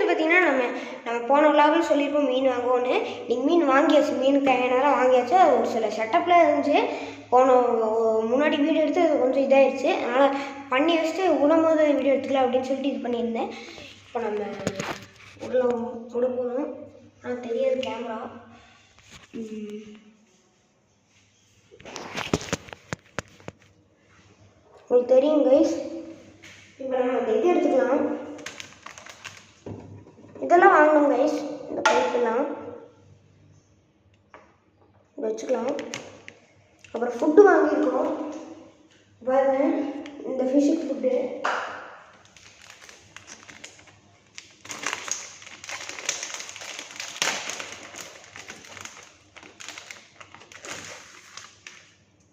பார்த்தீங்கன்னா நம்ம போன விழாவில் சொல்லியிருப்போம் மீன் வாங்குவோன்னு. நீங்கள் மீன் வாங்கியாச்சு, மீன் தேவையானதெல்லாம் வாங்கியாச்சு. அது ஒரு சில செட்டப்பில் இருந்துச்சு. முன்னாடி வீடியோ எடுத்து அது கொஞ்சம் இதாகிடுச்சு. அதனால் பண்ணி வச்சுட்டு விடும்போது வீடியோ எடுத்துக்கலாம் அப்படின்னு சொல்லிட்டு இது பண்ணியிருந்தேன். இப்போ நம்ம உள்ள போகணும். ஆனால் தெரியாது கேமரா. உங்களுக்கு தெரியும் கைஸ். இப்போ நம்ம அந்த இது எடுத்துக்கலாம். இதெல்லாம் வாங்கணும் கைஸ். இந்த பைப்பெல்லாம் வச்சுக்கலாம். அப்புறம் ஃபுட்டு வாங்கியிருக்கோம் பாருங்க. இந்த ஃபிஷ்ஷுக்கு ஃபுட்டு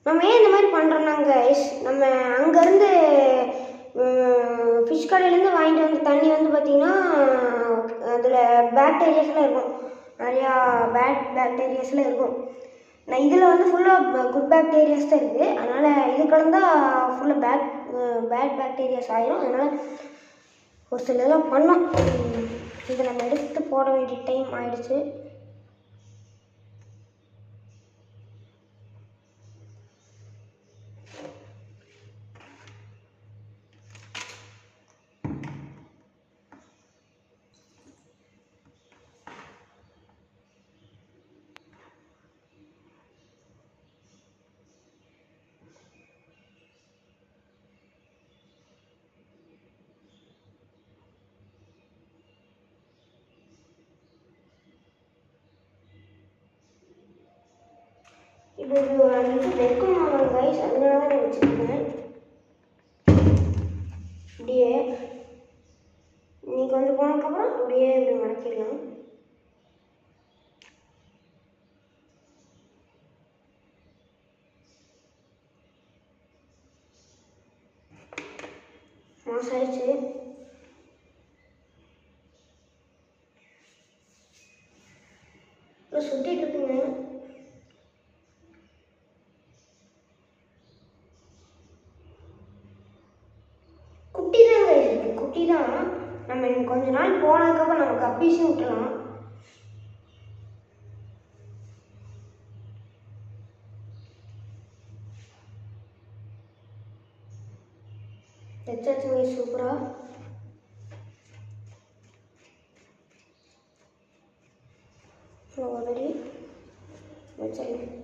நம்ம ஏன் இந்த மாதிரி பண்ணுறோம்னா கைஸ், நம்ம அங்கேருந்து ஃபிஷ் கடையிலேருந்து வாங்கிட்டு வந்த தண்ணி வந்து பார்த்திங்கன்னா அதில் பாக்டீரியாஸ்லாம் இருக்கும். நிறையா பாக்டீரியாஸ்லாம் இருக்கும். நான் இதில் வந்து ஃபுல்லாக குட் பாக்டீரியாஸ் தான் இருக்குது. அதனால் இது கலந்தால் ஃபுல்லாக பேட் பாக்டீரியாஸ் ஆகிரும். அதனால் ஒரு சில இதெல்லாம் பண்ணோம். இதை நம்ம எடுத்து போட வேண்டிய டைம் ஆயிடுச்சு. இப்போ ஒரு 5 நிமிஷம் வைக்கணும் கைஸ். அதனால தான் நான் வச்சுருக்கேன். இப்படியே இன்னைக்கு வந்து போனதுக்கப்புறம் அப்படியே இப்படி மடக்கிடலாம். மாசம் ஆயிடுச்சு. இப்போ சுற்றிட்டு இருக்குங்க. குட்டி தான் இருக்குது, குட்டி தான். நம்ம கொஞ்ச நாள் போனதுக்கப்புறம் நம்ம கப்பீஸும் விட்டுலாம். வச்சாச்சுங்க சூப்பராக. உதறி வச்சிடலாம்.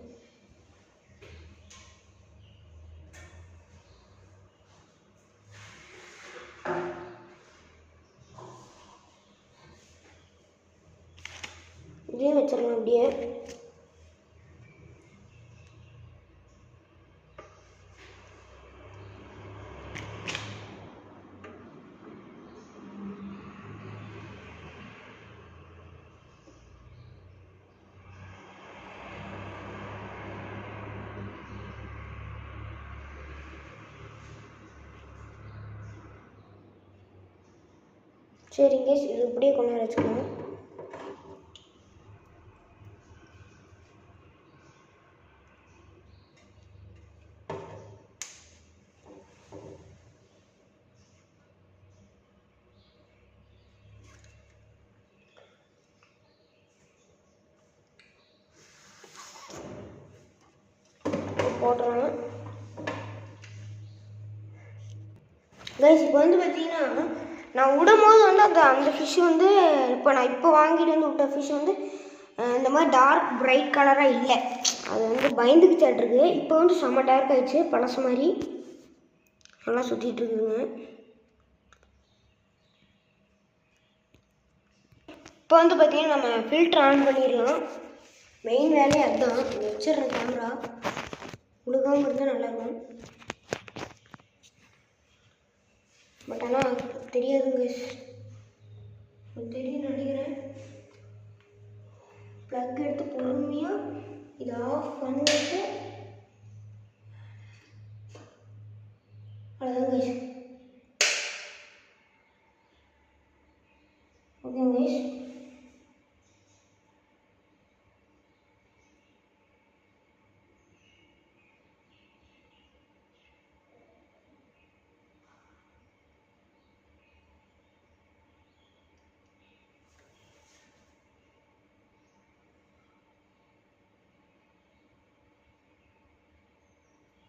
இதையும் வச்சிடலாம் அப்படியே. சரிங்க, இது இப்படியே கொண்டு வர வச்சுக்கலாம். போட்டுறேன் கைஸ். இப்போ வந்து பார்த்தீங்கன்னா நான் விடும்போது வந்து அந்த ஃபிஷ் வந்து இப்போ வாங்கிட்டு வந்து விட்ட ஃபிஷ் வந்து இந்த மாதிரி டார்க் பிரைட் கலராக இல்லை. அது வந்து பயந்துக்கிச்சாட்ருக்கு. இப்போ வந்து செம்ம டார்க் ஆகிடுச்சு, பழசு மாதிரி நல்லா சுற்றிட்டு இருக்குதுங்க. இப்போ வந்து பார்த்தீங்கன்னா நம்ம ஃபில்டர் ஆன் பண்ணிடலாம். மெயின் வேலையே அதுதான். வச்சிடுறேன் கேமரா. முழுகாமல் இருந்தால் நல்லாயிருக்கும். பட் ஆனால் தெரியாதுங்க, தெரியும் நினைக்கிறேன். ப்ளக் எடுத்து பொறுமையாக இதை ஆஃப் பண்ணிட்டு அவ்வளோதான் கைஸ். Okay guys.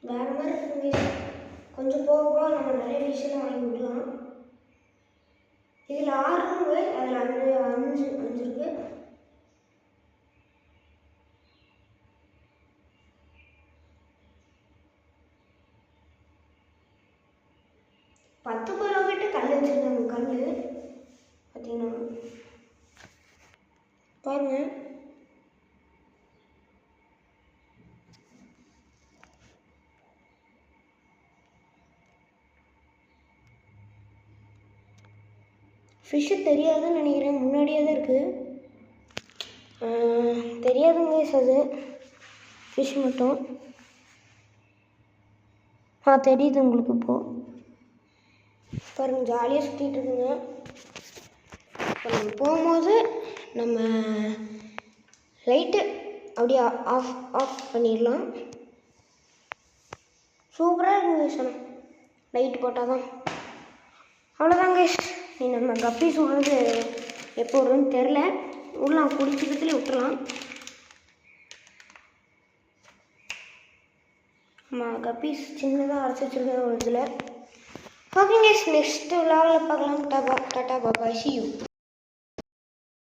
வேறு மாதிரி இருக்குங்க. கொஞ்சம் போக போக நம்ம நிறைய விஷயம் வாங்கி விடலாம். இதில் 6 இருக்குங்க, அதில் 5 இருக்கு. ₹10 கிட்ட கல் வச்சுருக்காங்க. கல் பார்த்தீங்கன்னா பாருங்க. ஃபிஷ்ஷு தெரியாதுன்னு நினைக்கிறேன், முன்னாடியே தான் இருக்குது. தெரியாதுங்க அது ஃபிஷ் மட்டும். தெரியுது உங்களுக்கு இப்போது. பாருங்கள், ஜாலியாக சுற்றிட்டு இருக்குங்க. இப்போ நம்ம போகும்போது நம்ம லைட்டு அப்படியே ஆஃப் பண்ணிடலாம். சூப்பராக இருக்குங்க சொன்னேன், லைட் போட்டால் தான். அவ்வளோதாங்க. நீ நம்ம கப்பீஸ் விடுறது எப்போ வரும்னு தெரில. விடலாம், குடிச்சிக்கத்துலேயே விட்டுறலாம். ஆமாம், கப்பீஸ் சின்னதாக அரைச்சி வச்சுருக்கேன் ஒரு இதில். ஓகேங்க, நெக்ஸ்ட்டு விலாகில் பார்க்கலாம். Tata bye, see you.